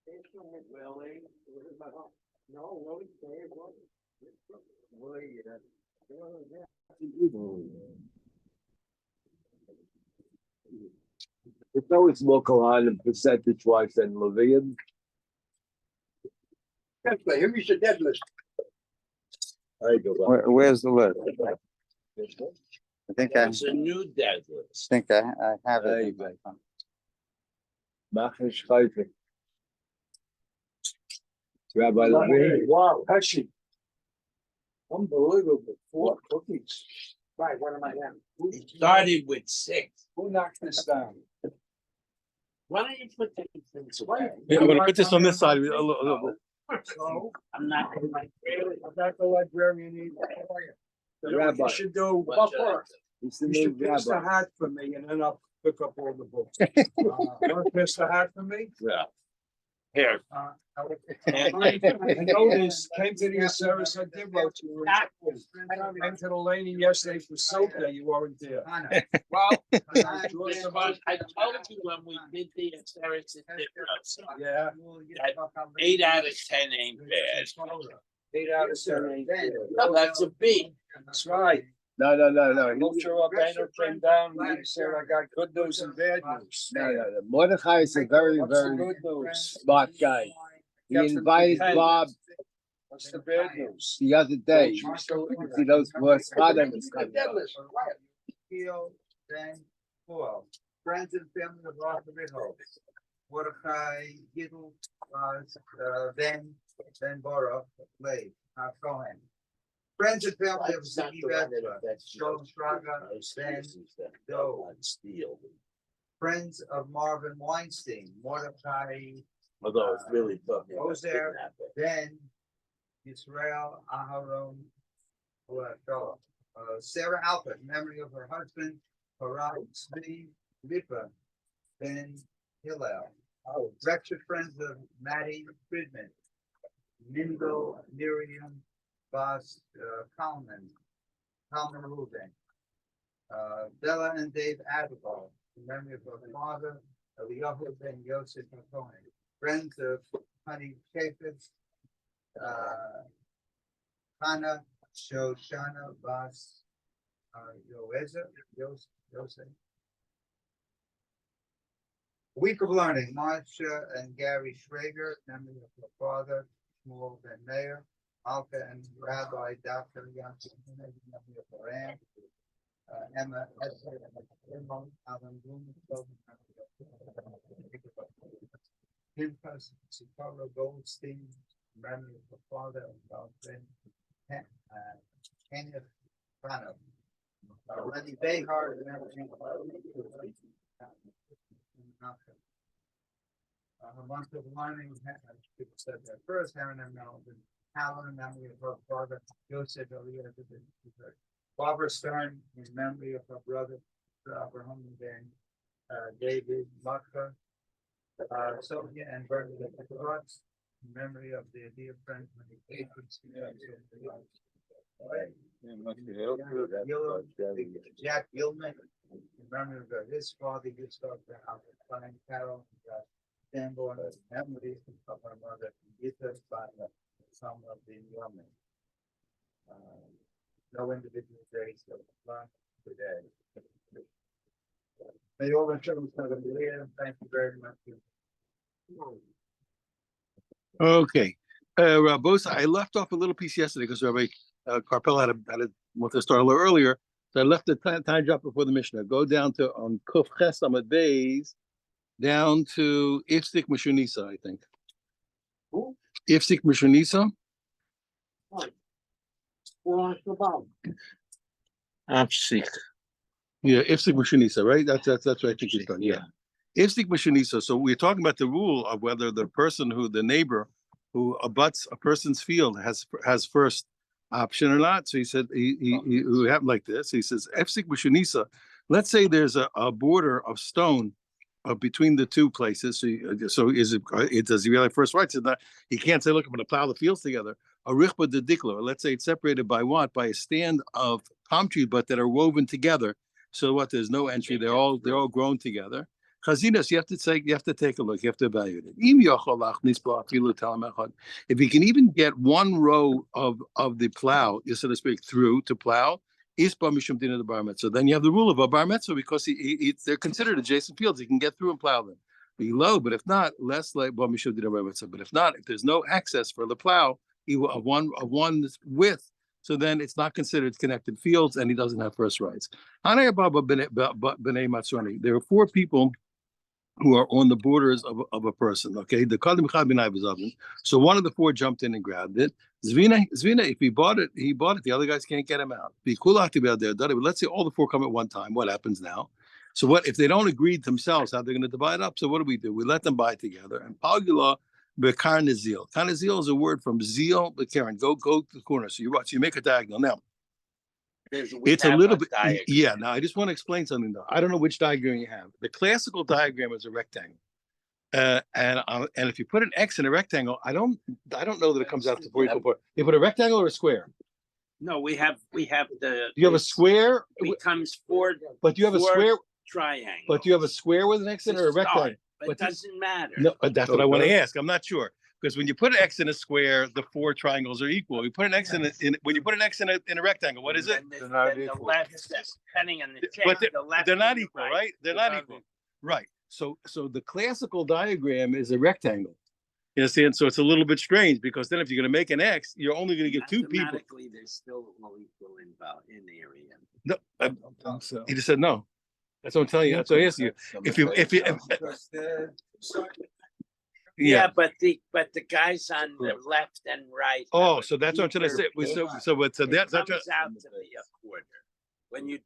Willie, no, Willie, Willie, It's always more Kohanim percentage-wise than Levian. Who is the dead list? There you go. Where's the list? I think It's a new dead list. I have There it. you go. Machne Schreiber. Rabbi Levine. Wow, Hershey. Unbelievable. 4 cookies. Right, what am I at? It started with 6. Who knocked this down? Why don't you put these things away? Yeah, I'm gonna put this on this side. So, I'm not in my I'm not the librarian either. You know what Rabbi. you should do? Buffer. It's the You new should pass the rabbi. hat for me and then I'll pick up all the books. Want to pass the hat for me? Yeah. Here. I noticed, came to the service, I did wrote you. Came to the lady yesterday for soap day, you weren't there. Well, I I told you when we did the Saracen difference, Yeah. 8 out of 10 ain't bad. 8 out of 10. No, that's a B. That's right. No. Moshe Rabbeinu came down and he said, I got good news and bad news. No. Mordechai is a very, What's the very good news? smart guy. He invited Bob What's the bad news? the other day. You see those worst products coming out. Then friends and family of Arthur Ritho. Mordechai Gidl was Ben Baruch Leib Cohen. Friends and family of Ziggy Vespa, Shalom Shraga, Ben Doe. Friends of Marvin Weinstein, Mordechai Although it's really tough. goes there, Ben Israel Aharon, Sarah Alpert, memory of her husband, Barak Tzvi Lipa, Ben Hillel. Breakfast friends of Maddie Friedman, Mindo Miriam Bas Kalman Ruben, Bella and Dave Adabal, in memory of her father, Eliyahu Ben Yosef Cohen. Friends of Honey Shafetz, Hannah Shoshana Bas Yosef. Week of Learning, Marcia and Gary Schrager, memory of her father, Shmuel Ben Meir, Malka and Rabbi Dr. Yancey, memory of her aunt, Emma Esther, Alan Bloom, Pinchas Sikora Goldstein, memory of her father, and Ben Kenneth Fano. Lenny Behar, memory of a month of learning, people said that first, Aaron and Melvin, Alan, in memory of her father, Joseph Elliott, Barbara Stern, in memory of her brother, Abraham Ben, David Maka, Sophia and Bernadette Rutz, in memory of their dear friend, Jack Gilman, in memory of his father, his daughter, Albert Carol, Sanborn, memory of her mother, Gita, some of the women. No individual days of lunch today. May all the children have a good year. Thank you very much. Okay, Bosa, I left off a little piece yesterday because Rabbi Carpel had wanted to start a little earlier. So I left the time drop before the Mishnah. Go down to on Kuf Ches Amud Beis, down to Ifsik Mishunisa, I think. Who? Ifsik Mishunisa. Ifsik. Yeah, Ifsik Mishunisa, right? That's what I think he's done. Yeah. Ifsik Mishunisa. So we're talking about the rule of whether the person the neighbor who abuts a person's field has first option or not. So he said who happened like this. He says Ifsik Mishunisa. Let's say there's a border of stone between the two places. So is it does he really have first rights? He can't say, look, I'm going to plow the fields together. A richba de dikla. Let's say it's separated by what? By a stand of palm trees, but that are woven together. So what? There's no entry. They're all grown together. Chazinas, you have to take a look. You have to evaluate it. If you can even get one row of the plow, so to speak, through to plow, so then you have the rule of a bar mitzvah because they're considered adjacent fields. You can get through and plow them. Below, but if not, less like bar mitzvah. But if not, if there's no access for the plow of one width, so then it's not considered connected fields, and he doesn't have first rights. There are 4 people who are on the borders of a person. Okay, the Kadim Chabinai was of him. So one of the 4 jumped in and grabbed it. Zvina, if he bought it, he bought it. The other guys can't get him out. But let's say all the 4 come at one time. What happens now? So what if they don't agree themselves how they're going to divide up? So what do? We let them buy together. And Pagula bekarnezil. Karnezil is a word from zeal bekaren. Go to the corner. So you watch. You make a diagonal now. It's a little bit, yeah. Now I just want to explain something though. I don't know which diagram you have. The classical diagram is a rectangle, and if you put an X in a rectangle, I don't know that it comes out to 44. You put a rectangle or a square. No, we have the. You have a square. Becomes 4. But you have a square triangle. But you have a square with an X in it or a rectangle. But it doesn't matter. No, that's what I want to ask. I'm not sure. Because when you put an X in a square, the 4 triangles are equal. You put an X when you put an X in a rectangle, what is it? The left, depending on the But the left. they're not equal, right? They're not equal, right? So the classical diagram is a rectangle. You understand? So it's a little bit strange because then if you're going to make an X, you're only going to get 2 people. Mathematically, they're still all equal in the area. No, I don't think so. He just said no. That's what I'm telling you. That's what I asked you. Yeah, but the guys on the left and right. Oh, so that's what I'm trying to say. So that's out to be a quarter. When you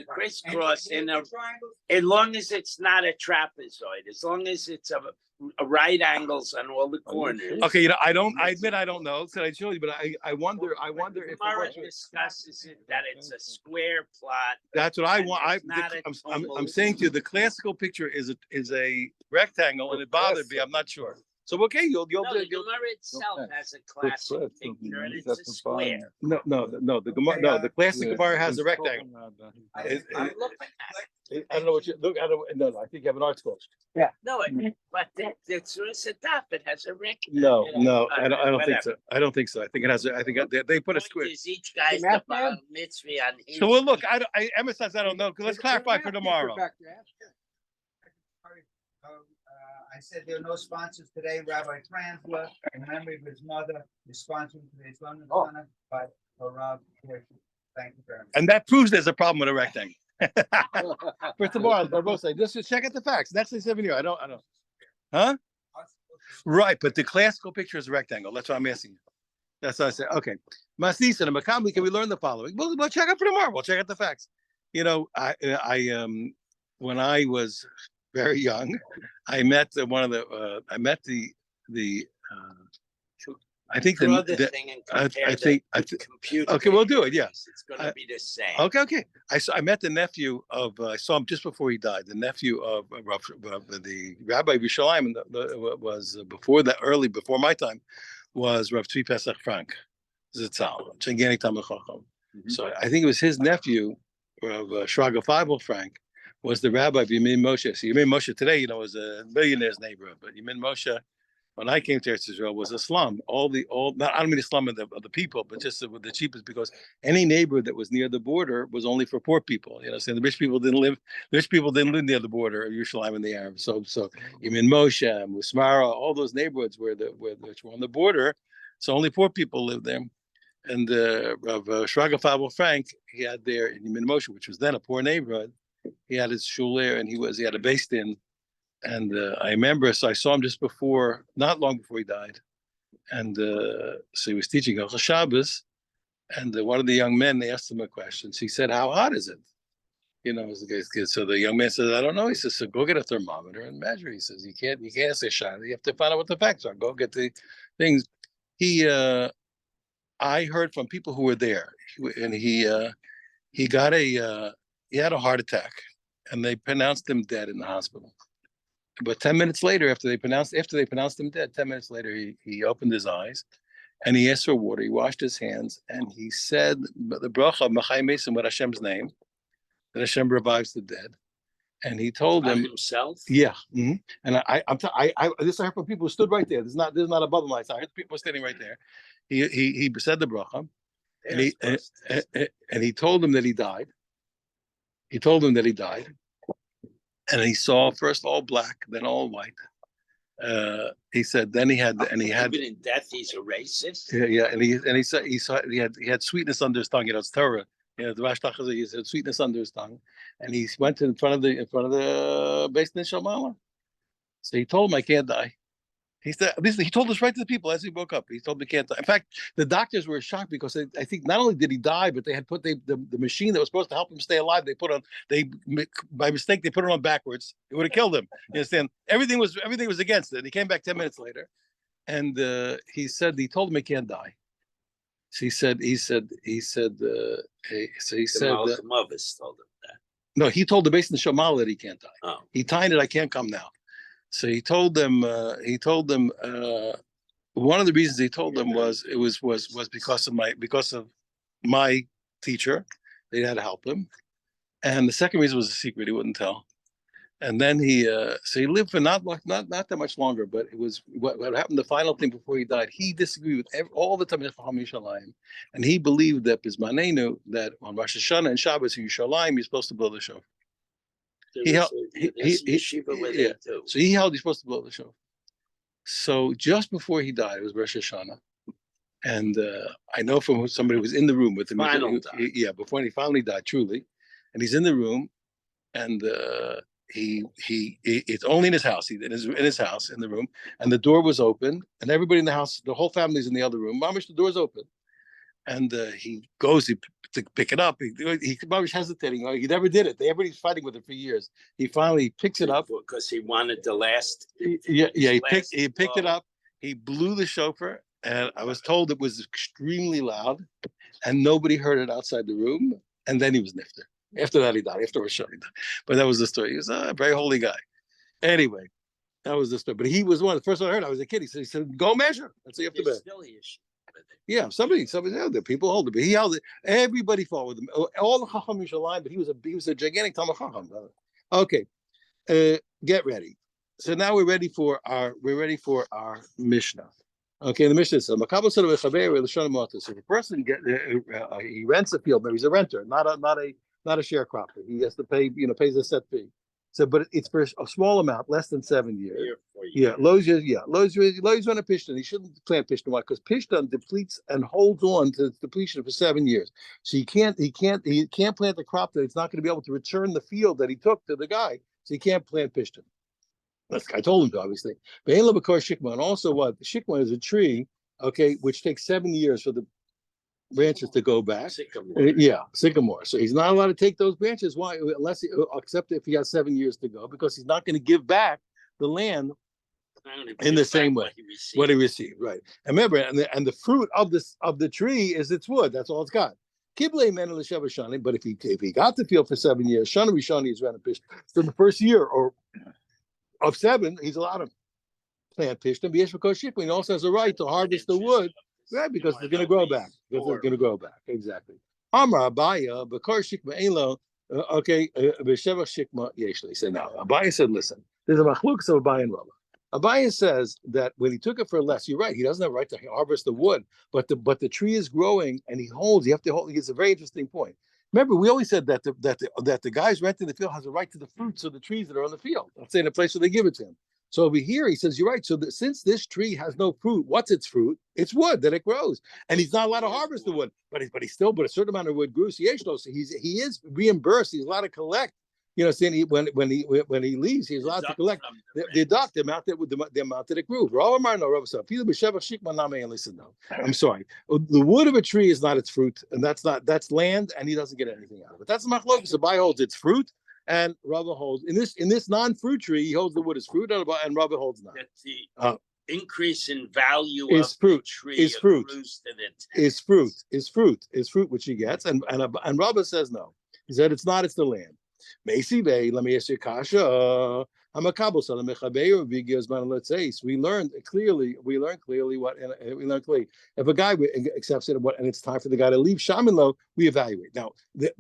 crisscross as long as it's not a trapezoid, as long as it's a right angles on all the corners. Okay, I admit I don't know. So I show you, but I wonder if Mara discusses it that it's a square plot. That's what I want. I'm saying to you, the classical picture is a rectangle, and it bothered me. I'm not sure. So okay, you'll the Gemara itself has a classic picture, and it's a square. No. The Gemara, no, the classic Gemara has a rectangle. I'm looking at it. I don't know what you look. No, I think you have an art school. No, but it's a dot. It has a rectangle. No, I don't think so. I don't think so. I think it has. I think they put a square. Each guy's the mitzvah on his. So well, look, I emphasize I don't know. Let's clarify for tomorrow. I said there are no sponsors today. Rabbi Transla, in memory of his mother, is sponsoring today's London Corner by Rav. Thank you very much. And that proves there's a problem with a rectangle. For tomorrow, Barbosa, just check out the facts. That's the 7 year. I don't. Huh? Right, but the classical picture is a rectangle. That's what I'm asking you. That's what I said. Okay. Masnisa and Makamli, can we learn the following? Well, we'll check out for tomorrow. We'll check out the facts. I when I was very young, I met one of the I think computer. Okay, we'll do it. Yes, it's going to be the same. Okay. I met the nephew of. I saw him just before he died. The nephew of the Rabbi Yerushalayim was before my time, was Rav Tzvi Pesach Frank Zitzal, Chengenik Talmid Chacham. So I think it was his nephew, Rav Shraga Feivel Frank, was the rabbi of Yemin Moshe. So Yemin Moshe today, was a millionaire's neighborhood, but Yemin Moshe, when I came to Eretz Israel, was a slum. I don't mean the slum of the people, but just the cheapest, because any neighborhood that was near the border was only for poor people. So the rich people didn't live near the border of Yerushalayim and the Arabs. So Yemin Moshe, Musmara, all those neighborhoods which were on the border, so only poor people lived there. And Rav Shraga Feivel Frank, he had there in Yemin Moshe, which was then a poor neighborhood. He had his shul there, and he had a base in. And I remember, so I saw him just not long before he died. And so he was teaching Hilchos Shabbos, and one of the young men, they asked him a question. So he said, "How hot is it?" So the young man said, "I don't know." He says, "So go get a thermometer and measure." He says, "You can't say shayla. You have to find out what the facts are. Go get the things." I heard from people who were there, and he had a heart attack, and they pronounced him dead in the hospital. But 10 minutes later, after they pronounced him dead, 10 minutes later, he opened his eyes, and he asked for water. He washed his hands, and he said the bracha Machai Mesim with Hashem's name, that Hashem revives the dead. And he told By him, himself? yeah. And this I heard from people who stood right there. This is not above my side. I heard people standing right there. He said the bracha, and he told him that he died. He told him that he died, and he saw first all black, then all white. He said then he had Even in death, he's a racist. yeah, and he said he had sweetness under his tongue. You know, it's Torah. You know, the Rash Tachas, he said sweetness under his tongue, and he went in front of the Beis Din Shalmala. So he told him, "I can't die." He said, he told us right to the people as he woke up. He told me can't die. In fact, the doctors were shocked because I think not only did he die, but they had put the machine that was supposed to help him stay alive. They by mistake they put it on backwards. It would have killed him. You understand? Everything was against it. And he came back 10 minutes later, and he told him he can't die. So he said The Malcolm Ovis told him that. no. He told the Beis Din Shamal that he can't die. Oh. He timed it. I can't come now. So he told them. One of the reasons he told them was because of my teacher. They had to help him, and the second reason was a secret he wouldn't tell. And then he lived for not that much longer. But it was what happened. The final thing before he died, he disagreed with all the Talmidei Chacham Yerushalayim, and he believed that Bismanenu, that on Rosh Hashanah and Shabbos in Yerushalayim, you're supposed to blow the shofar. So he held he's supposed to blow the shofar. So just before he died, it was Rosh Hashanah, and I know from somebody who was in the room with him. Before he finally died, truly, and he's in the room, and it's only in his house. He's in his house in the room, and the door was open, and everybody in the house, the whole family's in the other room. Mamish, the door's open, and he goes to pick it up. He was hesitating. He never did it. Everybody's fighting with it for years. He finally picks it up because he wanted the last. He picked it up. He blew the shofar, and I was told it was extremely loud, and nobody heard it outside the room. And then he was nifter. After that, he died. After Rosh Hashanah, but that was the story. He was a very holy guy. Anyway, that was the story. But he was one of the first one I heard. I was a kid. He said, "Go measure." That's the after bed. Yeah, somebody held it. People hold it, but he held it. Everybody fought with him. All the Chacham Yerushalayim, but he was a gigantic Talmid Chacham. Okay, get ready. So now we're ready for our Mishnah. Okay, the Mishnah says, so if a person he rents a field, maybe he's a renter, not a sharecropper. He has to pay, pays a set fee. So, but it's for a small amount, less than 7 years. Lois on a pishtan. He shouldn't plant pishtan. Why? Because pishtan depletes and holds on to its depletion for 7 years. So he can't plant the crop that it's not going to be able to return the field that he took to the guy. So he can't plant pishtan. I told him to, obviously. But and also what? Shikma is a tree, okay, which takes 7 years for the branches to go back. Sycamore. So he's not allowed to take those branches. Why? Except if he has 7 years to go, because he's not going to give back the land in the same way what he received. Right. And remember, and the fruit of the tree is its wood. That's all it's got. But if he got the field for 7 years, Shana Rishani is running fish. So the first year or of 7, he's allowed to plant pishtan. He also has a right to harvest the wood. Right, because they're going to grow back. Exactly. Amar Abaya, Bakar Shikma Elo, B'Sheva Shikma Yeshli. Say now, Abaya said, listen, there's a machlukes of Abaya and Rava. Abaya says that when he took it for less, you're right, he doesn't have a right to harvest the wood, but the tree is growing and he holds, you have to hold, it's a very interesting point. Remember, we always said that the guys renting the field has a right to the fruits of the trees that are on the field. Let's say in a place where they give it to him. So over here, he says, you're right. So since this tree has no fruit, what's its fruit? It's wood that it grows. And he's not allowed to harvest the wood, but he's still, but a certain amount of wood grew. So he is reimbursed. He's allowed to collect, saying when he leaves, he's allowed to collect, deduct the amount that it grew. Listen, no, I'm sorry. The wood of a tree is not its fruit, and that's land, and he doesn't get anything out of it. That's the machlokes. Abai holds its fruit. And Rava holds in this non-fruit tree, he holds the wood as fruit, and Rava holds not. The increase in value is of fruit. The tree is fruit. Is fruit, which he gets, and Rava says no. He said it's not. It's the land. Macy Bay. Let me ask you, Kasha. Let's say we learned clearly. If a guy accepts it, and it's time for the guy to leave Shamin we evaluate. Now, the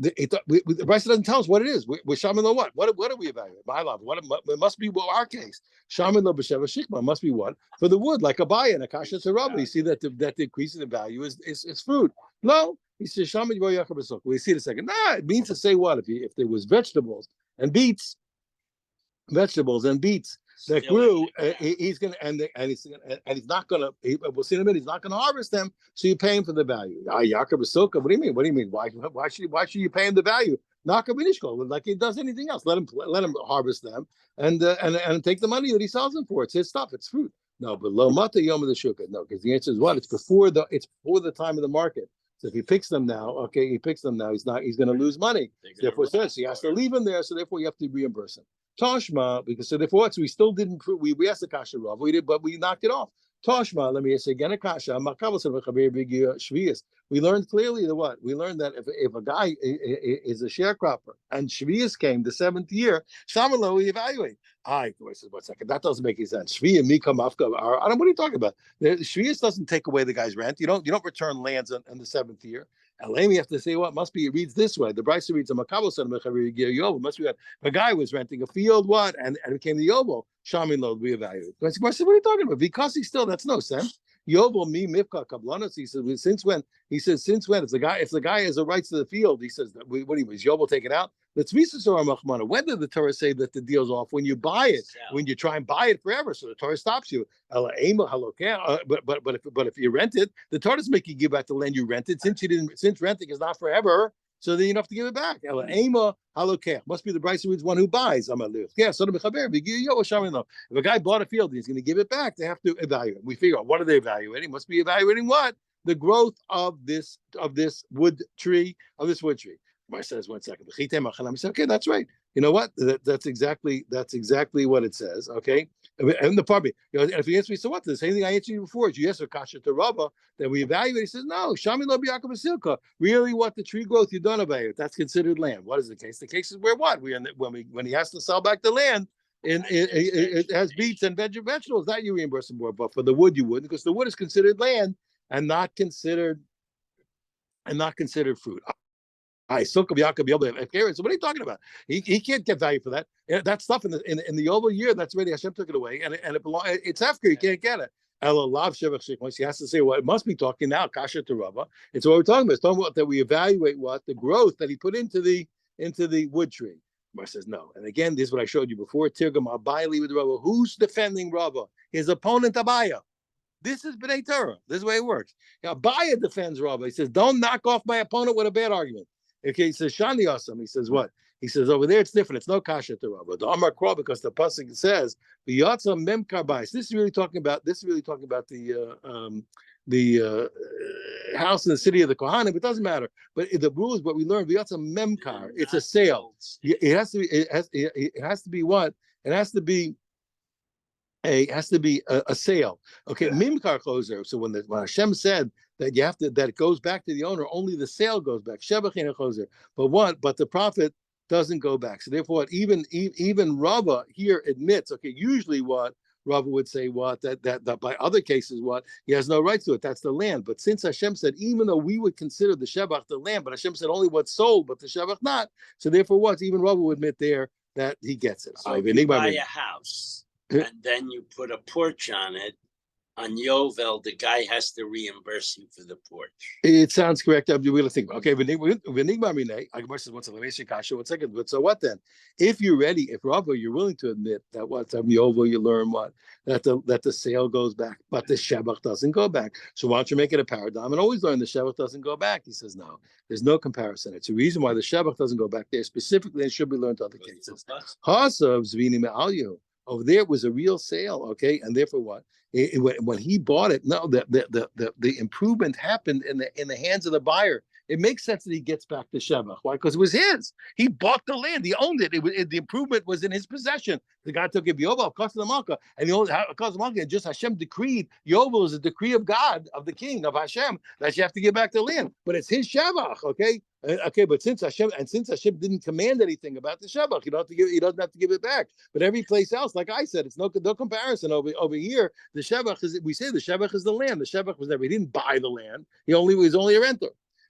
Bryce doesn't tell us what it is. With Shamin what? What do we evaluate? My love. What it must be our case. Shamin b'sheva shikma must be what for the wood, like a buy and a kasha to rubber. You see that the increase in the value is fruit. No, he says Shamin Yaakov B'Sukkah. We see it a second. Nah, it means to say what if there was vegetables and beets that grew, he's gonna he's not gonna. We'll see in a minute. He's not gonna harvest them, so you pay him for the value. Yaakov B'Sukkah. What do you mean? What do you mean? Why should you pay him the value? Naka B'Nishkol, like he does anything else. Let him harvest them and take the money that he sells them for. It's his stuff. It's fruit. No, but lo mata yom of the shukah. No, because the answer is what? It's before the time of the market. So if he picks them now, okay, he's going to lose money. Therefore, it says he has to leave them there. So therefore, you have to reimburse him. Toshma, because so therefore, we still didn't prove. We asked the kasha rav, but we knocked it off. Toshma, let me say again a kasha. We learned clearly that what? We learned that if a guy is a sharecropper and Shvius came the seventh year, Shamalo we evaluate. I said, 1 second, that doesn't make any sense. Shvi Mika Mafka. What are you talking about? Shvius doesn't take away the guy's rent. You don't return lands in the seventh year. Elami have to say what must be. It reads this way. The Bryce reads a Makabo son of Yovel. Must be a guy was renting a field. What and it became the Yovel. Shamin Lod we evaluate. I said, what are you talking about? Because he's still that's no sense. Yovel mi mifka kablanos. He says since when? He says since when? If the guy has the rights to the field, he says that what do you mean? Is Yovel taken out? Let's when did the Torah say that the deal's off? When you buy it, when you try and buy it forever, so the Torah stops you. But if you rent it, the Torah doesn't make you give back the land you rented since renting is not forever. So then you don't have to give it back. Must be the Bryce reads one who buys. If a guy bought a field and he's going to give it back, they have to evaluate. We figure out what are they evaluating? Must be evaluating what? The growth of this wood tree. Mar says 1 second. I said, okay, that's right. You know what? That's exactly what it says. Okay, and the part, if you answer me, so what? The same thing I answered you before is you asked Kasha to Rava that we evaluate. He says no. Shami lo b'Yaakov B'Silka. Really, what the tree growth you don't evaluate? That's considered land. What is the case? The case is where what? When he has to sell back the land. It has beets and vegetables that you reimburse him for, but for the wood you wouldn't, because the wood is considered land and not considered fruit. So what are you talking about? He can't get value for that. That stuff in the over year, that's already Hashem took it away, and it's after you can't get it. He has to say what it must be talking now. Kasha to Rava. It's what we're talking about. It's talking about that we evaluate what the growth that he put into the wood tree. Mar says no. And again, this is what I showed you before. Tirgum Abayli with Rava. Who's defending Rava? His opponent Abaya. This is B'nai Torah. This is the way it works. Abaya defends Rava. He says, don't knock off my opponent with a bad argument. Okay, he says Shani Asam. He says what? He says over there it's different. It's no kasha to Rava. The Amar Kra, because the pasuk says V'yatza Mem Karbais. This is really talking about the house in the city of the Kohanim. It doesn't matter. But the rule is what we learned. V'yatza Memkar. It's a sale. It has to be. It has to be what? It has to be a sale. Okay, Mimkar choser. So when Hashem said that that it goes back to the owner, only the sale goes back. Shebach and choser. But the profit doesn't go back. So therefore, even Rava here admits. Okay, usually what Rava would say that by other cases he has no rights to it. That's the land. But since Hashem said, even though we would consider the shebach the land, but Hashem said only what's sold, but the shebach not. So therefore, even Rava would admit there that he gets it. So if you buy a house and then you put a porch on it, on Yovel, the guy has to reimburse you for the porch. It sounds correct. I'm going to think. Okay, one second. But so what then? If you're ready, if Rava, you're willing to admit that Yovel, you learn that the sale goes back, but the shebach doesn't go back. So why don't you make it a paradigm and always learn the shebach doesn't go back? He says no. There's no comparison. It's a reason why the shebach doesn't go back there specifically. It should be learned to other cases. Over there was a real sale, okay, and therefore what? When he bought it, no, the improvement happened in the hands of the buyer. It makes sense that he gets back the shebach. Why? Because it was his. He bought the land. He owned it. The improvement was in his possession. The guy took it Yovel, cost of the Malka, and the cost of the Malka. And just Hashem decreed. Yovel is a decree of God, of the King, of Hashem, that you have to give back the land. But it's his shebach, okay. Okay, but since Hashem didn't command anything about the shevach, he doesn't have to give it back. But every place else, like I said, it's no comparison. Over here, the shevach is, we say the shevach is the land. The shevach was never, he didn't buy the land. He was only a renter.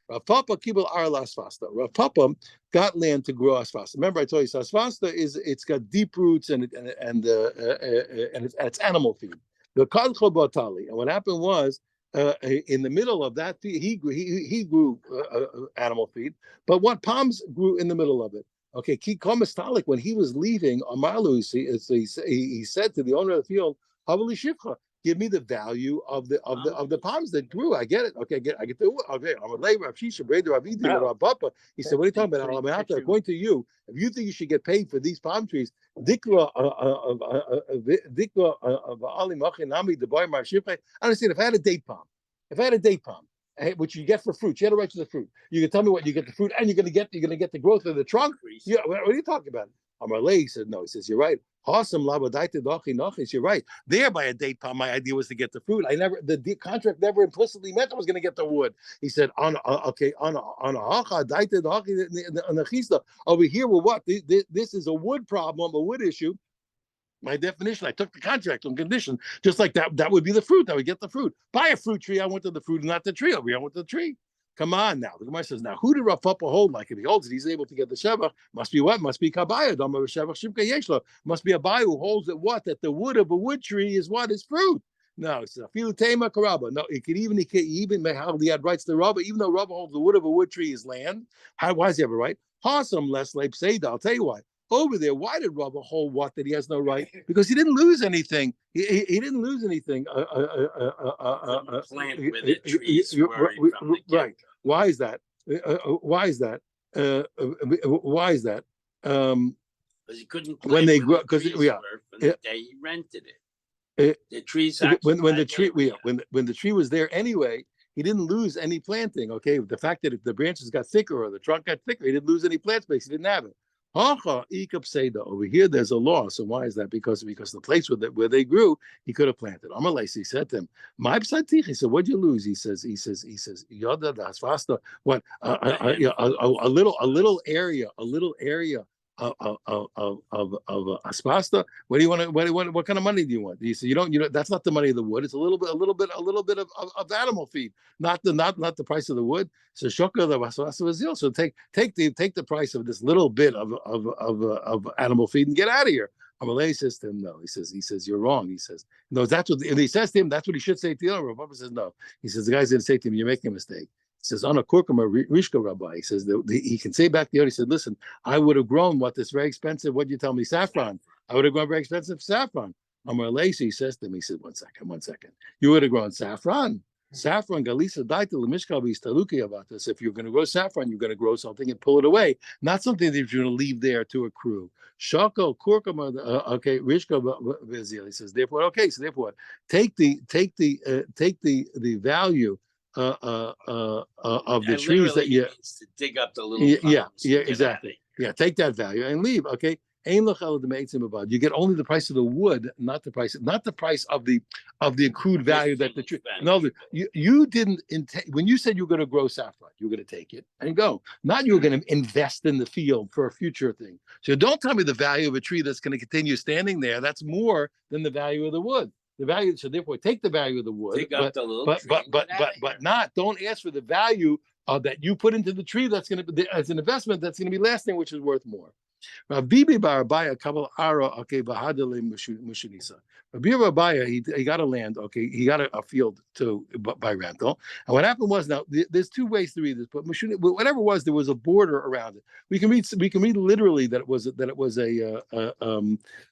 Rav Papa kibel ar asfasta. Rav Papa got land to grow asfasta. Remember, I told you, asfasta it's got deep roots and it's animal feed. The kadcho batali, and what happened was, in the middle of that, he grew animal feed, but what palms grew in the middle of it? Okay, Ki when he was leaving Amalu, he said to the owner of the field, Havali Shivcha, give me the value of the palms that grew. I get it. Okay, I get the okay. I'm a labor of Shisha, Breder, Rav Papa. He said, what are you talking about? According to you, if you think you should get paid for these palm trees, Dikra Ali Machinami, the boy Marshipay. I understand if I had a date palm, which you get for fruit, you had a right to the fruit. You can tell me what you get the fruit, and you're gonna get the growth of the trunk. Yeah, what are you talking about? Amarle, he said, no. He says, you're right. Awesome, you're right. There by a date palm, my idea was to get the fruit. The contract never implicitly meant I was going to get the wood. He said, on a over here, well, what? This is a wood problem, a wood issue. My definition, I took the contract on condition, just like that would be the fruit. I would get the fruit. Buy a fruit tree, I went to the fruit, not the tree. Over here, I went to the tree. Come on now. The Gemara says, now who did Rav Papa hold? Like if he holds it, he's able to get the shevach. Must be what? Must be kabaya. Must be a buyer who holds it what? That the wood of a wood tree is what? Is fruit. No, it's a filutema karaba. No, he he had rights to Rabba, even though Rabba holds the wood of a wood tree is land. Why does he have a right? Hasam less leib seda. I'll tell you why. Over there, why did Rabba hold what that he has no right? Because he didn't lose anything. He didn't lose anything. Plant where the trees were from the right. Why is that? Why is that? Why is that? Because he couldn't plant when they where grew, the because trees yeah, were from the day he rented it. The trees when the tree when the tree was there anyway, he didn't lose any planting. Okay, the fact that if the branches got thicker or the trunk got thicker, he didn't lose any plant space. He didn't have it. Over here, there's a law. So why is that? Because the place where they grew, he could have planted. Amalei, said to him, "My psatich." He said, "What'd you lose?" He says, "Yoda das fasta." What? A little area of aspasta. What do you want? What kind of money do you want? He said, "You don't. That's not the money of the wood. It's a little bit of animal feed, not the price of the wood." So shokah the aspasta was zil. So take the price of this little bit of animal feed and get out of here. Amalei says to him, no. He says, you're wrong. He says, no, and he says to him, that's what he should say to the other. Papa says, no. He says, the guy's going to say to him, you're making a mistake. He says, on a kurkuma rishka rabbi. He says, he can say back to the other. He said, listen, I would have grown this very expensive. What do you tell me? Saffron. I would have grown very expensive saffron. Amalei, he says to him, he said, one second. You would have grown saffron. Saffron, Galisa Daita Lemishkabi Taluki about this. If you're going to grow saffron, you're going to grow something and pull it away, not something that you're going to leave there to accrue. Shako Kurkuma, okay, Rishka Vizil. He says, therefore, okay, so therefore, take the value of the trees that you to dig up the little exactly. Yeah, take that value and leave. Okay. You get only the price of the wood, not the price of the accrued value that the tree. No, you didn't when you said you're going to grow saffron, you're going to take it and go. Not you're going to invest in the field for a future thing. So don't tell me the value of a tree that's going to continue standing there. That's more than the value of the wood. The value, so therefore, take the value of the wood, but don't ask for the value that you put into the tree. That's going to be as an investment. That's going to be lasting, which is worth more. Bibi Barabaya Kabal Ara okay Bahadale Mushinisa. Bibi Barabaya he got a land, okay, he got a field by rental. And what happened was, now there's two ways to read this, but whatever it was, there was a border around it. We can read literally that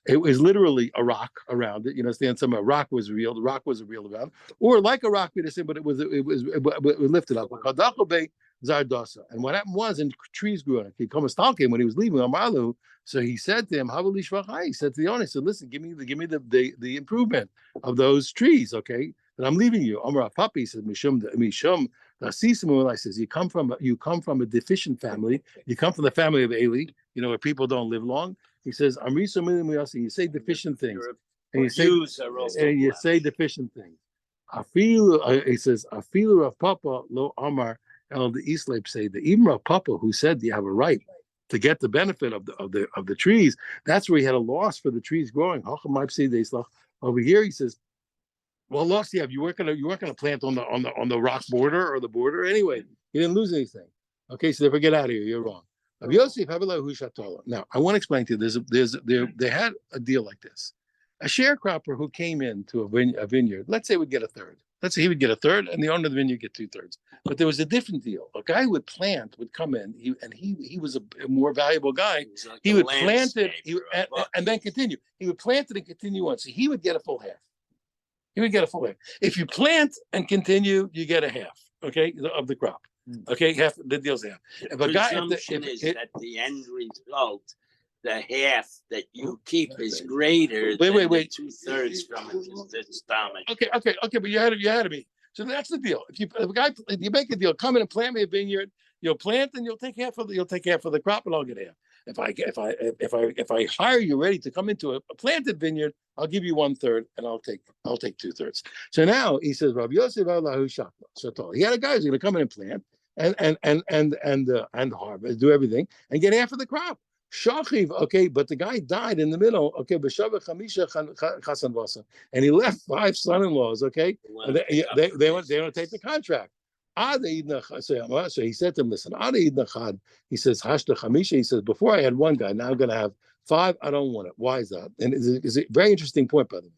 it was literally a rock around it. You understand? Some rock was real, the rock was real around, or like a rock, but it was lifted up. Zardosa. And what happened was, and trees grew on it. When he was leaving Amalu, so he said to him, he said to the owner, he said, listen, give me the improvement of those trees, okay? That I'm leaving you. Amar Papi said, Mishum I says, you come from a deficient family, you come from the family of Eli, where people don't live long. He says, you say deficient things. And you say deficient things. He says, Afilu of Papa lo Amar. El the Islip say the Imra Papa who said you have a right to get the benefit of the trees. That's where he had a loss for the trees growing. Over here he says, well, loss you have. You weren't gonna plant on the rock border or the border anyway. You didn't lose anything. Okay, so therefore get out of here. You're wrong. Now I want to explain to you. They had a deal like this. A sharecropper who came into a vineyard, let's say would get a third. Let's say he would get a third, and the owner of the vineyard get 2/3. But there was a different deal. A guy who would come in, he was a more valuable guy. He would plant it, and then continue. He would plant it and continue on. So he would get a full half. He would get a full half. If you plant and continue, you get a half, okay, of the crop. Okay, half the deal's half. The presumption is that the end result, the half that you keep is greater than the 2/3 from its damage. Okay, but you had to be. So that's the deal. If you make a deal, come in and plant me a vineyard, you'll plant and you'll take half of the crop, and I'll get half. If I hire you ready to come into a planted vineyard, I'll give you 1/3 and I'll take 2/3. So now he says, Rabbi Yosef Allahu Shakla. He had a guy who's going to come in and plant and harvest, do everything, and get half of the crop. Shachiv, okay, but the guy died in the middle, okay, and he left 5 son-in-laws, okay, and they want to take the contract. So he said to him, listen, he says, he says, before I had 1 guy, now I'm going to have 5. I don't want it. Why is that? And it's a very interesting point, by the way.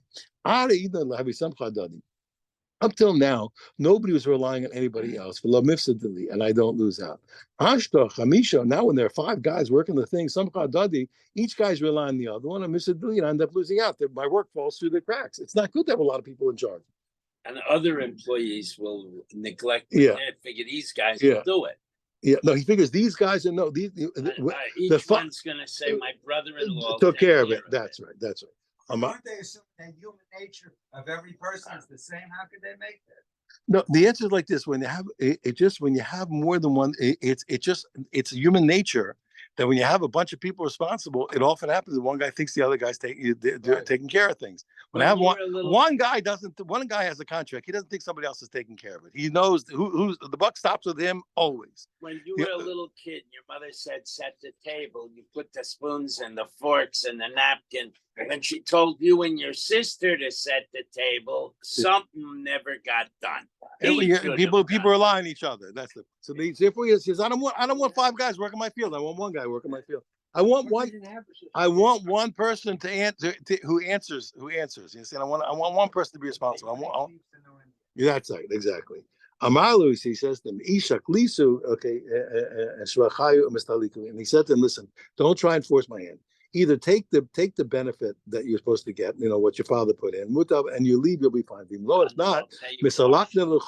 Up till now, nobody was relying on anybody else, and I don't lose out. Now when there are 5 guys working the thing, each guy's relying on the other one, and I end up losing out. My work falls through the cracks. It's not good to have a lot of people in charge. And other employees will neglect it. Figure these guys will do it. Yeah, no, he figures these guys are each one's going to say, my brother-in-law took care of it. That's right. Aren't they assuming that human nature of every person is the same? How could they make that? No, the answer is like this: when you have more than one, it's human nature that when you have a bunch of people responsible, it often happens that one guy thinks the other guy's taking care of things. When I have one guy has a contract, he doesn't think somebody else is taking care of it. He knows who's the buck stops with him always. When you were a little kid, your mother said, set the table, you put the spoons and the forks and the napkin. And when she told you and your sister to set the table, something never got done. People rely on each other. That's it. So therefore he says, I don't want 5 guys working my field. I want 1 guy working my field. I want one person to answer who answers. You see, I want 1 person to be responsible. That's right, exactly. Amalu, he says to him, Ishak Lisu, okay, and he said to him, listen, don't try and force my hand. Either take the benefit that you're supposed to get, what your father put in, and you leave, you'll be fine. No, it's not. I'm gonna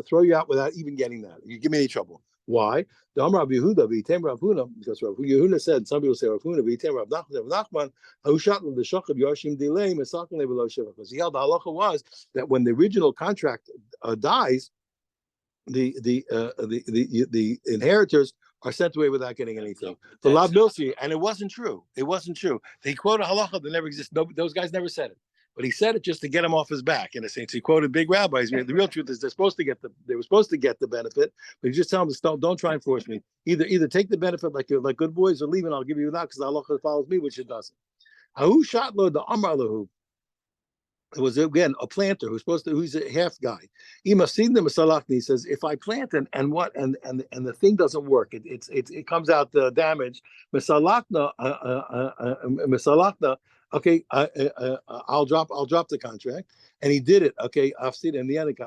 throw you out without even getting that. You give me any trouble. Why? Because Rav Yehuda said, some people say Rav Nachman, because he held the halacha was that when the original contract dies, the inheritors are sent away without getting anything. The Lav Milsi, and it wasn't true. They quoted halacha that never exists. No, those guys never said it. But he said it just to get him off his back, in a sense. He quoted big rabbis. The real truth is they were supposed to get the benefit, but he just tell them, don't try and force me. Either take the benefit like good boys, or leave, and I'll give you that because the halacha follows me, which it doesn't. Hahu shatlo the amar lahu. It was again a planter who's a half guy. He says, if I plant and the thing doesn't work, it comes out damaged. Okay, I'll drop the contract, and he did it. Okay, I've seen in the end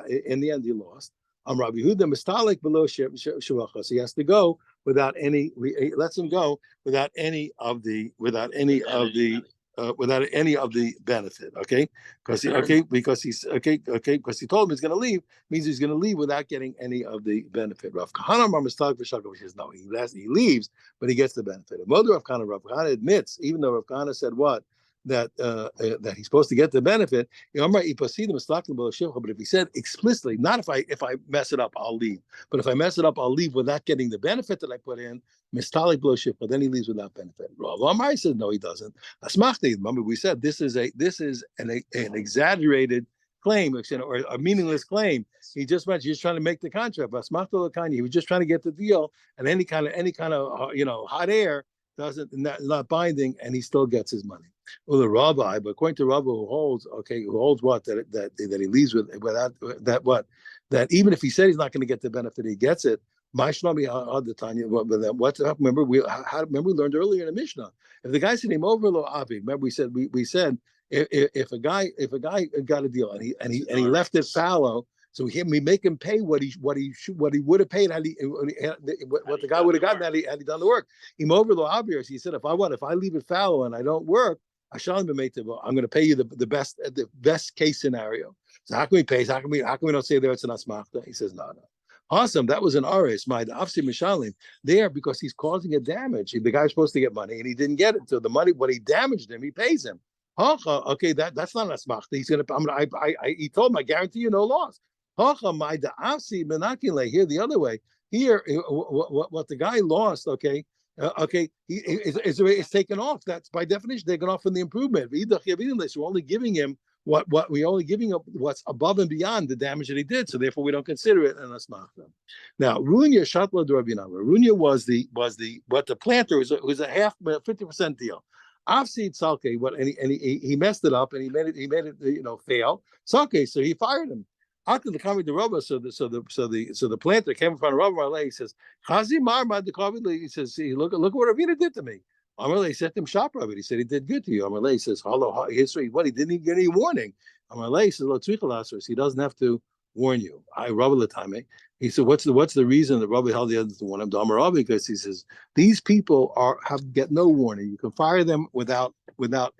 he lost. Rabbi Yehuda mistalik below shevachos. So he has to go without any. He lets him go without any of the benefit. Okay, because he told him he's going to leave, means he's going to leave without getting any of the benefit. Rav Kahana mistalik b'shakol says no, he leaves, but he gets the benefit. Mother Rav Kahana admits, even though Rav Kahana said what. That he's supposed to get the benefit. But if he said explicitly, not if I mess it up, I'll leave. But if I mess it up, I'll leave without getting the benefit that I put in. But then he leaves without benefit. Rav says no, he doesn't. Remember, we said this is an exaggerated claim, or a meaningless claim. He just mentioned he's trying to make the contract. He was just trying to get the deal, and any kind of hot air doesn't not binding, and he still gets his money. Well, the rabbi, but according to Rabbi who holds what that he leaves without that even if he said he's not going to get the benefit, he gets it. What's up? Remember we learned earlier in the Mishnah. If the guy said him over lo avi, remember we said if a guy got a deal and he left it fallow, so we make him pay what he would have paid what the guy would have gotten had he done the work. Him over lo avi, he said if I leave it fallow and I don't work, I'm going to pay you the best case scenario. So how can we pay? How can we don't say there it's an asmachta? He says no. Awesome, that was an aris. My afsi mishalim there because he's causing a damage. The guy's supposed to get money and he didn't get it. So the money, what he damaged him, he pays him. Okay, that's not an asmachta. He's gonna. He told him, I guarantee you no loss. My the afsi menakile here the other way. Here, what the guy lost. Okay. It's taken off. That's by definition taken off from the improvement. We're only giving him what's above and beyond the damage that he did. So therefore, we don't consider it an asmachta. Now, Runya Shatla Dorabinam. Runya was the the planter was a 50% deal. Afsid Salke, and he messed it up and he made it fail. Salke, so he fired him. After the coming to Rabba, so the planter came in front of Rabba. He says, he says, look what Ravina did to me. Amalei said to him, shop Rabbi. He said he did good to you. Amalei says, hello, history. What, he didn't even get any warning. Amalei says, lo tzrichalasros. He doesn't have to warn you. I Rabbi Latame. He said, what's the reason that Rabbi held the others to warn him? Rabbi, because he says these people get no warning. You can fire them without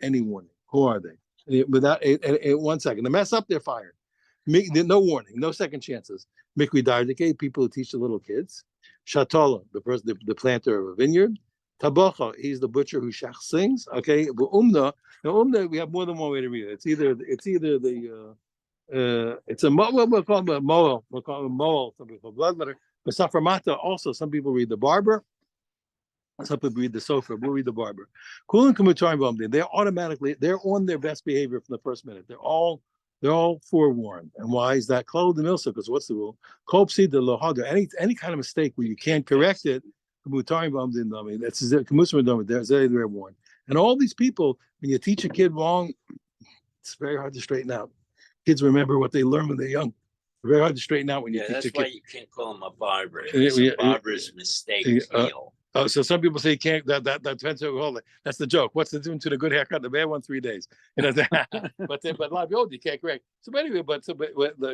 any warning. Who are they? Without 1 second, they mess up, they're fired. No warning, no second chances. Mikri Dardike, people who teach the little kids. Shatola, the planter of a vineyard. Tabacha, he's the butcher who shach sings. Okay, but umna, we have more than one way to read it. It's either it's a moel, we'll call it moel, some people blood letter. But saframata also, some people read the barber. Some people read the sofa. We'll read the barber. Kulin kumutarim, they're on their best behavior from the first minute. They're all forewarned. And why is that? Clothed the milsa, because what's the rule? Kopsi de lohadr. Any kind of mistake where you can't correct it, they're warned. And all these people, when you teach a kid wrong, it's very hard to straighten out. Kids remember what they learn when they're young. It's very hard to straighten out when you teach a kid. That's why you can't call him a barber. It's a barber's mistake. So some people say you can't. That depends on hold it. That's the joke. What's the difference to the good haircut, the bad one? 3 days. But a lot of people you can't correct. So but anyway, but the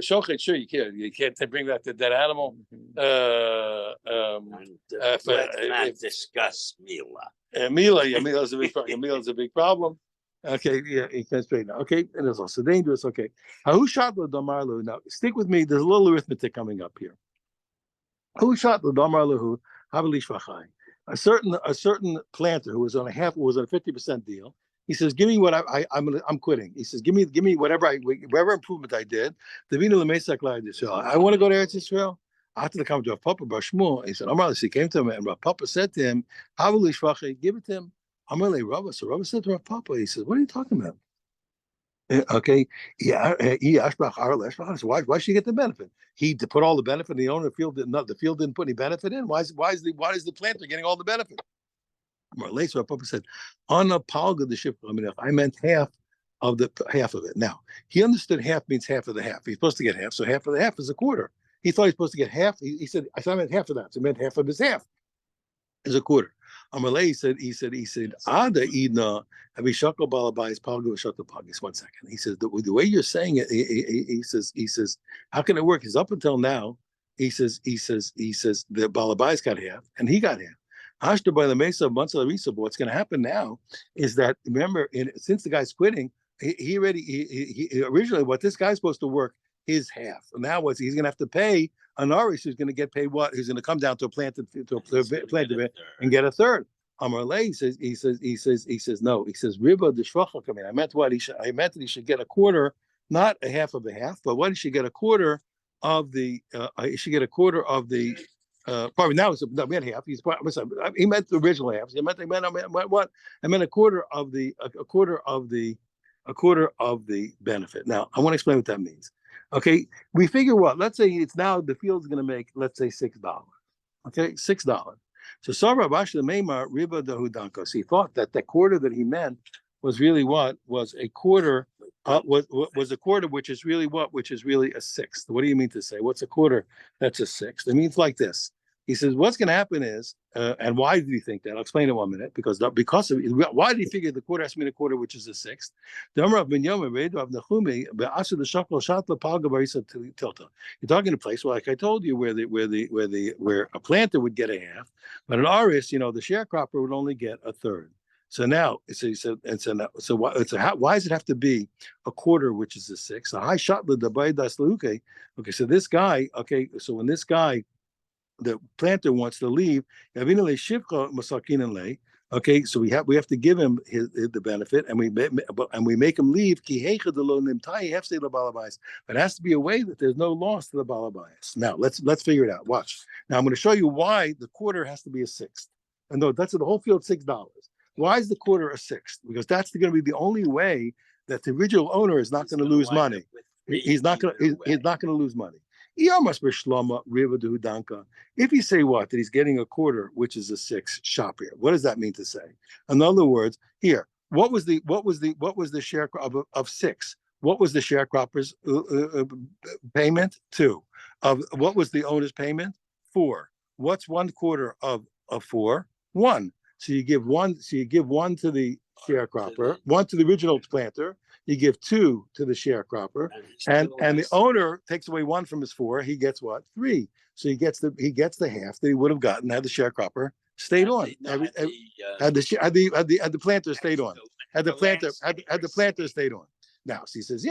shochet, sure you can. You can't bring that to dead animal. Let's not discuss Mila. Mila's a big problem. Mila's a big problem. Okay, yeah, you can't straighten out. Okay, and it's also dangerous. Okay, who shot the damarlu? Now stick with me. There's a little arithmetic coming up here. Who shot the damarlu? Havalish v'chai. A certain planter who was on a 50% deal. He says, "Give me what I'm quitting." He says, "Give me whatever improvement I did." I want to go to Eretz Yisrael. After the comment of Papa Bashmul, he said, "Amar." He came to him, and Rav Papa said to him, "Havalish v'chai, give it to him." Amar le Rava. So Rava said to Rav Papa, he says, "What are you talking about?" Okay, why should he get the benefit? He put all the benefit. The owner of the field didn't put any benefit in. Why is the planter getting all the benefit? More later, Papa said, "On a palga the ship. I meant half of it." Now he understood half means half of the half. He's supposed to get half, so half of the half is a quarter. He thought he's supposed to get half. He said, "I meant half of that." So he meant half of his half is a quarter. Amalei said, Ada idna abishakal balabais palgu shakal pagis. 1 second. He says the way you're saying it. He says, how can it work? Because up until now, he says the balabais got half and he got half. Hashta by the mesa of Mansal Arisa. But what's going to happen now is that remember, since the guy's quitting, he originally what this guy's supposed to work his half. And now he's going to have to pay an Arish who's going to get paid what? Who's going to come down to a planted and get a third. Amarle he says no. He says Riba the Shvacha coming. I meant that he should get a quarter, not a half of a half, but what he should get a quarter of the. He should get a quarter of the. Probably now it's we had half. He meant the original half. He meant what? I meant a quarter of the the benefit. Now, I want to explain what that means. Okay, we figure what? Let's say it's now the field's going to make, let's say $6. Okay, $6. So Sarva Basha Meimar Riba de Hudankos. He thought that the quarter that he meant was really what? Was a quarter, was a quarter, which is really what? Which is really a sixth. What do you mean to say? What's a quarter that's a sixth? It means like this. He says, what's going to happen is, and why did he think that? I'll explain in 1 minute, because of, why did he figure the quarter has to mean a quarter, which is a sixth? You're talking in a place where, like I told you, where a planter would get a half, but an aris, the sharecropper would only get a third. So now, why does it have to be a quarter, which is a sixth? A high shot the okay. So this guy, so when this guy, the planter, wants to leave, okay, so we have to give him the benefit, and we make him leave. But it has to be a way that there's no loss to the balabayas. Now let's figure it out. Watch. Now I'm going to show you why the quarter has to be a sixth. And no, that's the whole field $6. Why is the quarter a sixth? Because that's going to be the only way that the original owner is not going to lose money. He's not going to lose money. If you say what? That he's getting a quarter, which is a sixth shop here. What does that mean to say? In other words, here, what was the share of six? What was the sharecropper's payment? 2. Of what was the owner's payment? 4. What's 1/4 of 4? 1. So you give one. So you give 1 to the sharecropper, 1 to the original planter. You give 2 to the sharecropper, and the owner takes away 1 from his 4. He gets what? 3. So he gets the half that he would have gotten had the sharecropper stayed on. Had the planter stayed on. Had the planter stayed on. Now, so he says,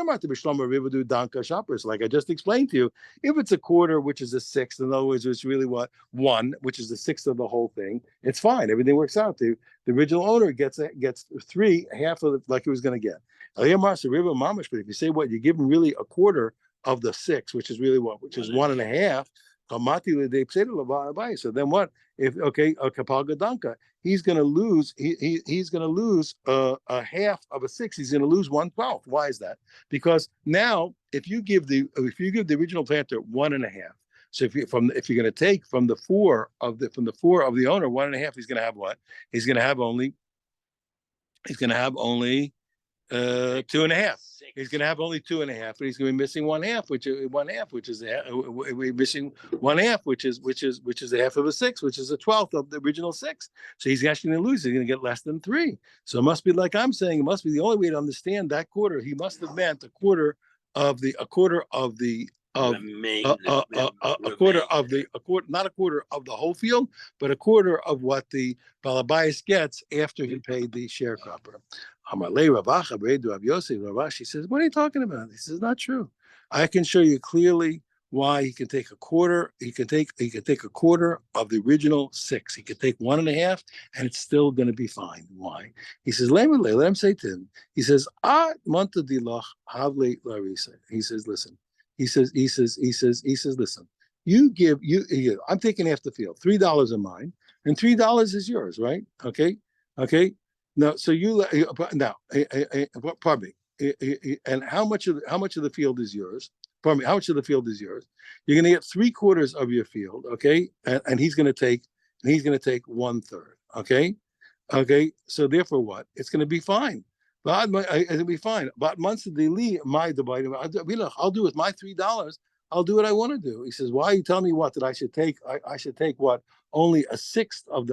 shoppers, like I just explained to you, if it's a quarter, which is a sixth, in other words, it's really what? 1, which is the sixth of the whole thing, it's fine. Everything works out. The original owner gets 3, half of it, like he was going to get. But if you say what? You give him really a quarter of the 6, which is really what? Which is 1.5. So then what? If a kapal gadanka, he's going to lose. He's going to lose a half of a 6. He's going to lose 1/12. Why is that? Because now, if you give the original planter 1.5, so if you're going to take from the 4 of the owner 1.5, he's going to have what? He's going to have only 2.5. He's going to have only 2.5, but he's going to be missing 1/2, which is we're missing 1/2, which is a half of a 6, which is a 1/12 of the original 6. So he's actually going to lose. He's going to get less than 3. So it must be like I'm saying. It must be the only way to understand that quarter. He must have meant a quarter of the not a quarter of the whole field, but a quarter of what the balabayas gets after he paid the sharecropper. She says, what are you talking about? He says, not true. I can show you clearly why he can take a quarter. He can take a quarter of the original 6. He can take 1.5, and it's still going to be fine. Why? He says, let him say to him. He says, he says, listen. He says, listen. I'm taking half the field. $3 of mine, and $3 is yours, right? Okay. Now, so pardon me. And how much of the field is yours? Pardon me. How much of the field is yours? You're going to get 3/4 of your field, okay? And he's going to take 1/3, okay? So therefore, what? It's going to be fine. It'll be fine. But months of the I'll do with my $3. I'll do what I want to do. He says, why are you telling me what that I should take? I should take what? Only a 1/6 of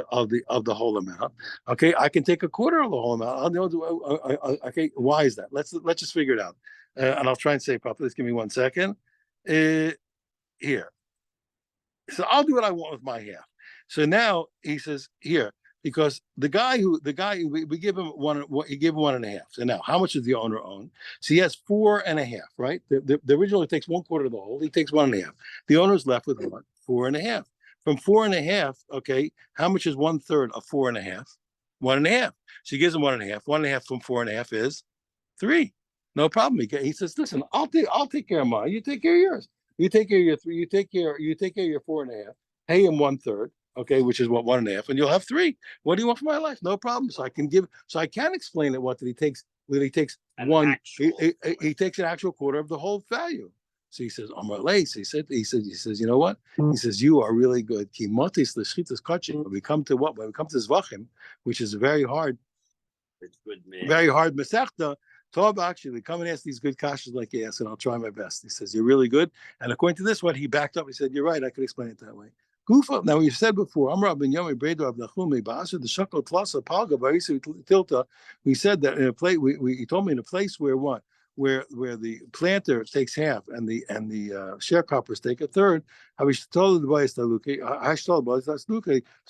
the whole amount. Okay, I can take a quarter of the whole amount. Okay, why is that? Let's just figure it out. And I'll try and say it properly. Just give me 1 second. Here. So I'll do what I want with my half. So now he says here, because the guy we give him 1.5. So now, how much does the owner own? So he has 4.5, right? The original takes 1/4 of the whole. He takes 1.5. The owner's left with what? 4.5. From 4.5, okay, how much is 1/3 of 4.5? 1.5. So he gives him 1.5. 1.5 from 4.5 is 3. No problem. He says, listen, I'll take care of mine. You take care of yours. You take care of your 3. You take care of your 4.5. Pay him 1/3. Okay, which is what? 1.5, and you'll have 3. What do you want for my life? No problem. So I can explain it. What that he takes where he takes An one, actual he takes an actual quarter of the whole value. So he says, Amar Leis, he says, you know what? He says, you are really good. Ki motis l'schitas kachim. When we come to what? When we come to Zvachim, which is very hard Masechta, Tob actually come and ask these good kashas like you ask, and I'll try my best. He says, you're really good. And according to this one, he backed up. He said, you're right. I could explain it that way. Gufa. Now we've said before, Amr ben Yomi Bredo of Nachumi, Ba'asher the Shakal Tlasa Palga Barisu Tilta. We said that in a place, he told me in a place where what? Where the planter takes half and the sharecroppers take a third. How he told the boys so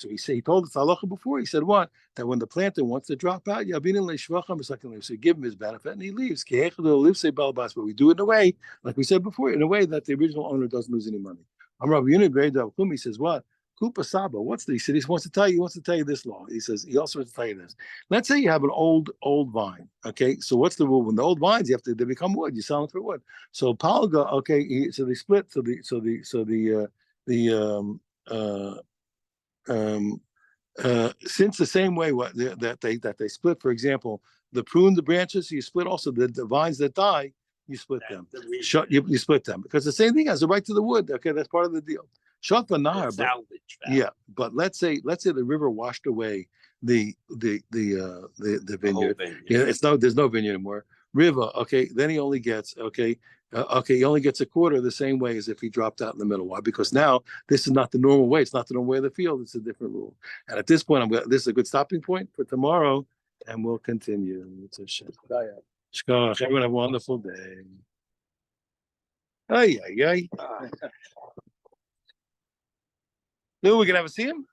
he told us halacha before. He said what? That when the planter wants to drop out, so give him his benefit and he leaves. But we do it in a way, like we said before, in a way that the original owner doesn't lose any money. He says what? Kupa Saba, he said he wants to tell you this law. He says he also wants to tell you this. Let's say you have an old vine. Okay, so what's the rule? When the old vines, they become wood. You sell them for wood. So Palga, okay, so they split. Since the same way that they split, for example, the prune the branches, you split also the vines that die, you split them. You split them because the same thing has the right to the wood. Okay, that's part of the deal. Shot Nahar, yeah, but let's say the river washed away the vineyard. Yeah, there's no vineyard anymore. River, okay, then he only gets he only gets a quarter the same way as if he dropped out in the middle. Why? Because now this is not the normal way. It's not the normal way of the field. It's a different rule. And at this point, this is a good stopping point for tomorrow, and we'll continue. It's a shit. Shkach, everyone have a wonderful day. Ay, ay, ay. No, we can have a see him?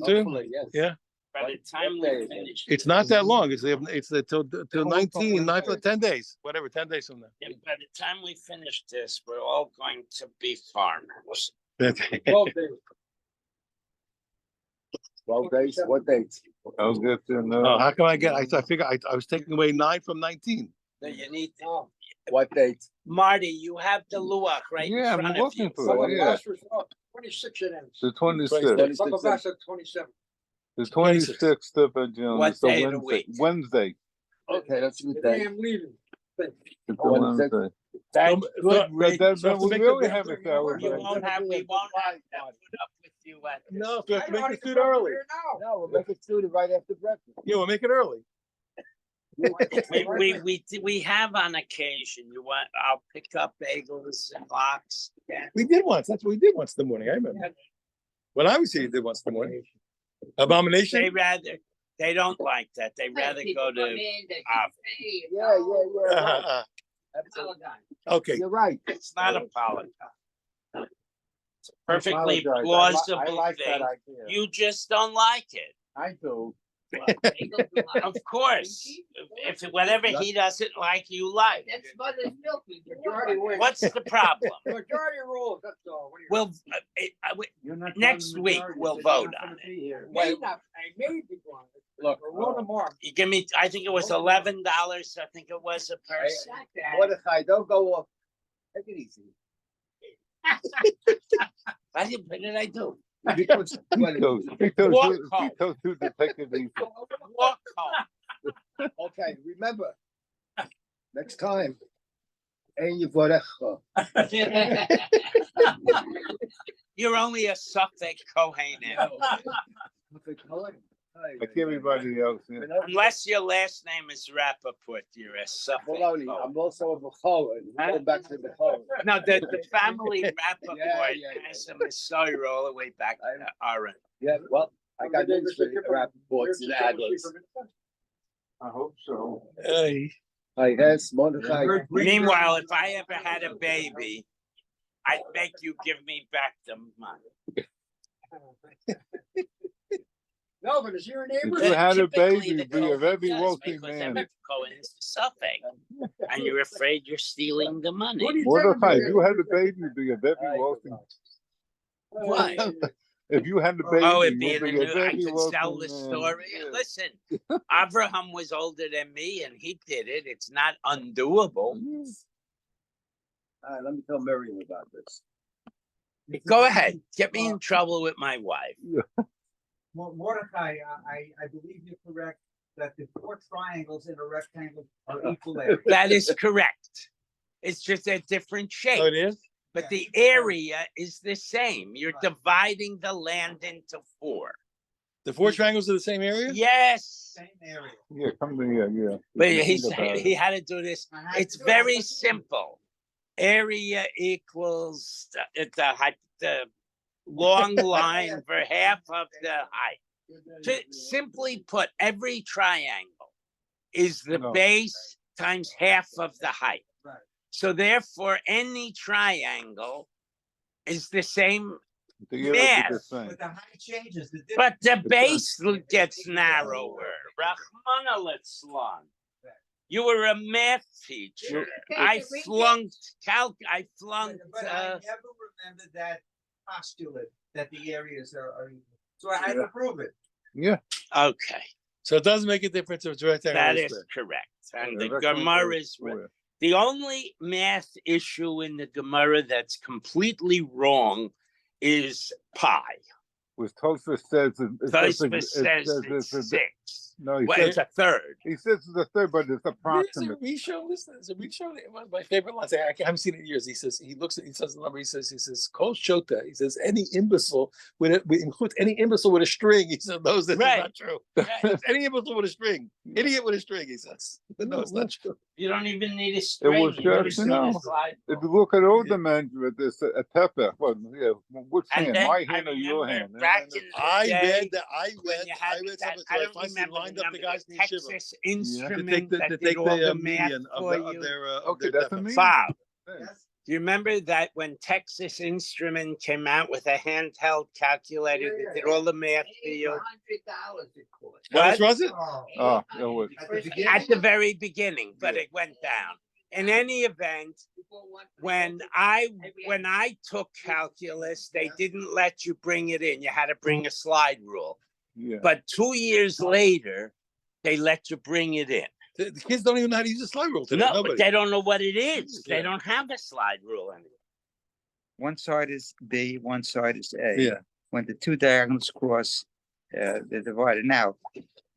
Hopefully, yes. Yeah. By the time we finish. It's not that long. It's till 19, 10 days, whatever, 10 days from now. And by the time we finish this, we're all going to be farmers. 12 days, what dates? I was good to Oh, know. how come I figure I was taking away 9 from 19. So you need to, What dates? Marty, you have the luach right Yeah, in I'm front of looking you. for it. Yeah, 26 it ends. the 26th. 26th. 27. The 26th of June. What It's a day of the Wednesday. week? Wednesday. Okay, that's a good The day day. I'm leaving. It's a Wednesday. Wednesday. Thank So- good But riddance. then we really have a You celebration. won't have, we won't have to put up with you at this. No, so we have to make the food early. No, we'll make it student right after breakfast. Yeah, we'll make it early. We have on occasion, I'll pick up bagels and lox. Yeah. We did once. That's what we did once in the morning. I remember. When I was here, you did once in the morning. Abomination? They don't like that. They rather go to, Yeah. Okay. You're right. it's not a politics. It's a perfectly Apologize. I plausible like thing. that idea. You just don't like it. I do. Of course, if whatever he doesn't like, you like. That's mother's milk. Majority wins. What's the problem? Majority rules, that's all. What do you- Well, You're not Next telling the week, majority, we'll so you're vote not on gonna it. be here. May not, I may be one. Look, We're on mark. you give me, I think it was $11, I think it was a person. Mordechai, don't go off. Take it easy. What did I do? Because Walk home. He told you to take it easy. Walk home. okay, remember, next time. Ein Yivorecha. You're only a Suffolk Kohanim. Like everybody else. Yeah. Unless your last name is Rappaport, you're a Suffolk Baloney, Kohen. I'm also a Bechol. Go back to the Bechol. No, the family Rappaport Yeah. has a Messiah all the way back to Aaron. Yeah, well, I got news for the reports and adlers. I hope so. Hey. I guess Mordechai. Meanwhile, if I ever had a baby, I'd make you give me back the money. No, but is your neighbor? If you had a Typically, baby, the be a Cohen very does, wealthy because man. every Cohen is Suffolk, and you're afraid you're stealing the money. What do you Mordechai, think if you had a baby, be a very wealthy. Why? If you had a baby, Oh, it'd you be in would the be a new, I very could wealthy sell the man. story. Yeah. Listen, Abraham was older than me and he did it. It's not undoable. All right, let me tell Miriam about this. Go ahead. Get me in trouble with my wife. Mordechai, I believe you're correct. that the four triangles in a rectangle are equal area. That is correct. It's just a different Oh, shape, it is? but the area is the same. You're dividing the land into four. The four triangles are the same area? Yes, Same area. Yeah, come to here, yeah. but Think he about said it. he had to do this. It's very simple. Area equals the long line for half of the height. To simply put, every triangle is the No. base times half of the height. Right. So therefore, any triangle is the same, The area is the math. same. But the height changes. The but the It base gets narrower. Rahman al-Islam. You were a math teacher. I flunked calc. I flunked. But I never remembered that postulate that the areas are equal. So I had to prove it. Yeah. Okay, So it doesn't make a difference if it's rectangle that or is square. correct. And Yeah, the rectangle Gemara is is square. the only math issue in the Gemara that's completely wrong is pi. Which Tosfos says Tosfos says it's it's 6. no, he Well, says it's a third. he says it's a third, but it's There's a approximate. Risho, listen, there's a Risho, one of my favorite lines. I haven't seen it in years. He says, he says the number, he says, Kol Shota, he says, any imbecile we include any imbecile with a string. He said, no, this is Right. not true. Right. Any imbecile with a string. Idiot with a string, he says. But no, it's not true. You don't even need a string. was You just, just you need a know, slide If rule. you look at all Yeah. dimensions, it's a tefah. Well, yeah, which And hand? then My I hand or your remember hand? back in the I day, read when you had that, something, I so I don't finally remember lined the up the number, guys the in the shiva. Texas To instrument take the, that to did take all the the math median of, for the, of you. their, Okay, their that's a tefah. median. Bob, Yes. do you remember that when Texas Instrument came out with a handheld calculator that did all the math for you? $100 it cost. How much What? was it? Oh, that was At the beginning? At the very beginning, but it went down. In any event, when I took calculus, they didn't let you bring it in. You had to bring a slide rule. yeah. But 2 years later, they let you bring it in. The kids don't even know how to use a slide rule today. No, Nobody. they don't know what it is. They Yeah. don't have a slide rule anymore. One side is B, one side is A. Yeah. When the two diagonals cross, they're divided. Now,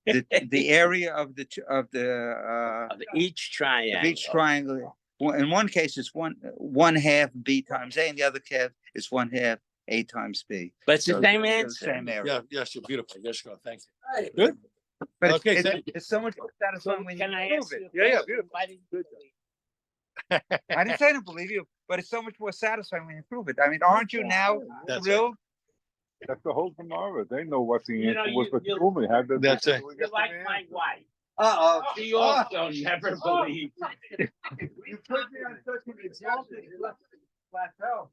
the area of the Of each triangle. each triangle, in one case, it's one half B times A, and the other half is one half A times B. But it's the So same they're the answer. Same area. Yeah, yes, you're beautiful. Yes, go. Thank you. Right. Good. But Okay, it's so much more satisfying when you Can I prove ask it. you? a Yeah, yeah, question? beautiful. Why didn't you I didn't say I don't believe you, but it's so much more satisfying when you prove it. I mean, aren't you now That's thrilled? That's the whole Gemara. They know what the You know, answer was, you- but you- told me how did That's it. we You get like the my answer? wife. Uh-oh. She also never believed. You put me on such an exalted plateau.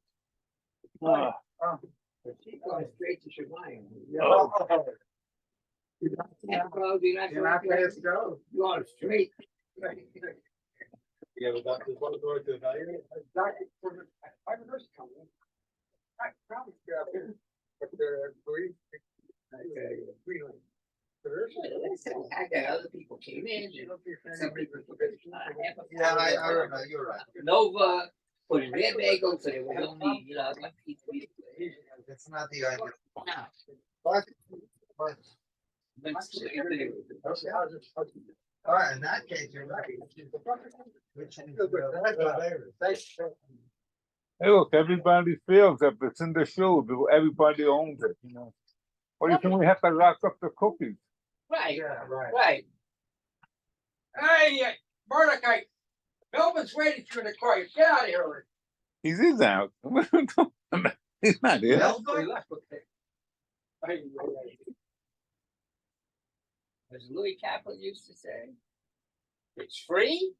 She goes straight to Shemayim. Oh. Yeah, bro, you're not You're not going fast, go. You are straight. Yeah, but doctors want to go to evaluate. I have a nurse coming. I probably grab it, but they're three. I got other people came in. Some people put half a Yeah, I pound of remember, you're right. Nova, put in their bagel, so there was only, like, It's not the idea. No. But, That's- all right, in that case, you're right. Which is, Hey, look, everybody feels that it's in the shoe. Everybody owns it, you know. Or you think we have to lock up the cookies? Right, yeah, right. right. Hey, Mordecai, Melvin's waiting for the car. Get out of here. He's out. He's not here. As Louis Kaplan used to say, it's free.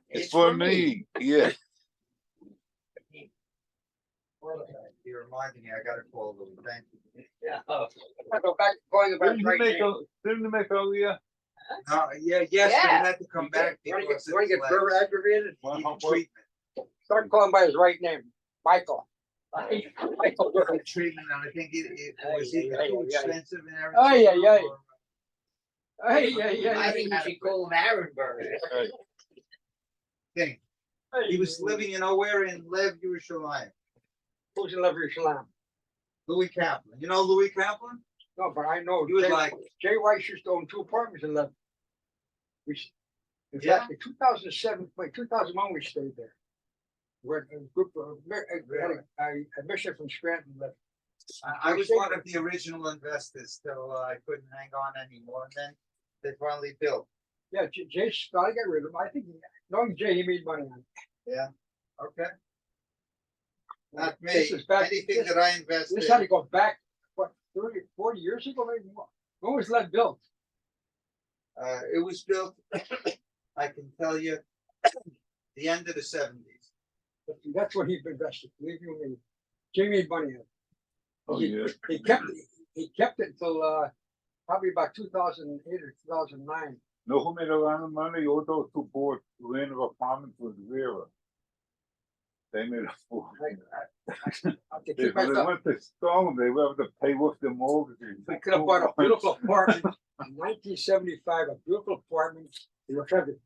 It's for me. Yeah. You reminded me, I gotta call Louis, thank you. Yeah. I go back, going about right now. Didn't you make earlier? No, yes, but he Yeah. had to come back. You wanna because get, wanna his get further legs aggravated? needed treatment. Start calling by his right name, Michael. Michael. Treatment, and I think it was either Ay, too ay, ay. expensive in Arizona. Ay, ay, ay. or- Hey, yeah, yeah. I think you should call him Aaron Burr. Thing. He was living, where in Lev Yerushalayim. Who's in love with Shalom? Louis Kaplan. You know Louis Kaplan? No, but I know. You would Jay- like- Jay Weiss used to own 2 apartments in Lebanon. In Yeah? fact, in 2007, 2001, we stayed there. Where a group of, Really? a mission from Scranton left. I was one of the original investors till I couldn't hang on anymore, and then they finally built. Yeah, Jay, I got rid of him. I think, knowing Jay, he made money on it. Okay. Not me, This is back- anything this- that I invest This had to in, go back, what, 30, 40 years ago, maybe more. When was that built? it was built, I can tell you, the end of the seventies. That's when he invested, believe you me. Jay made money on it. Oh, He- yeah. He kept it until, probably about 2008 or 2009. Know who made a lot of money? All those who bought land of apartments with Vera. They made a fool. I could They, keep when they myself, went to Stone, they were able to pay off their mortgages. I could have bought a beautiful apartment in 1975, a beautiful apartment. They were trying to,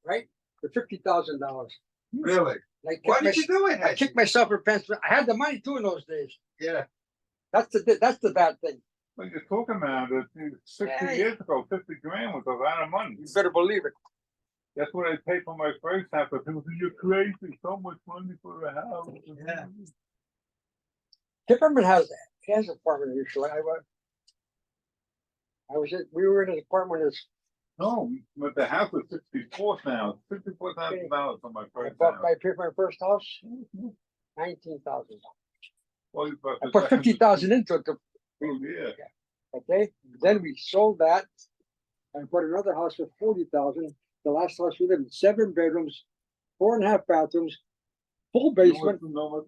right, for $50,000. Really? Like, Why did you do it? I kicked myself in pants. I had the money too in those days. Yeah, That's the bad thing. When you're talking about it, 60 Yeah. years ago, 50 grand was a lot of money. You better believe it. That's what I paid for my first house. But people say, you're crazy, so much money for a house. Yeah. Kipperman has an apartment usually. We were in an apartment that's No, but the house was 64 now, $64,000 for my I first bought house. my first house, $19,000. Well, but I the put second- 50,000 into it. Oh, yeah. Okay, then we sold that and put another house for 40,000. The last house we lived in, 7 bedrooms, 4.5 bathrooms, full basement, No, yard.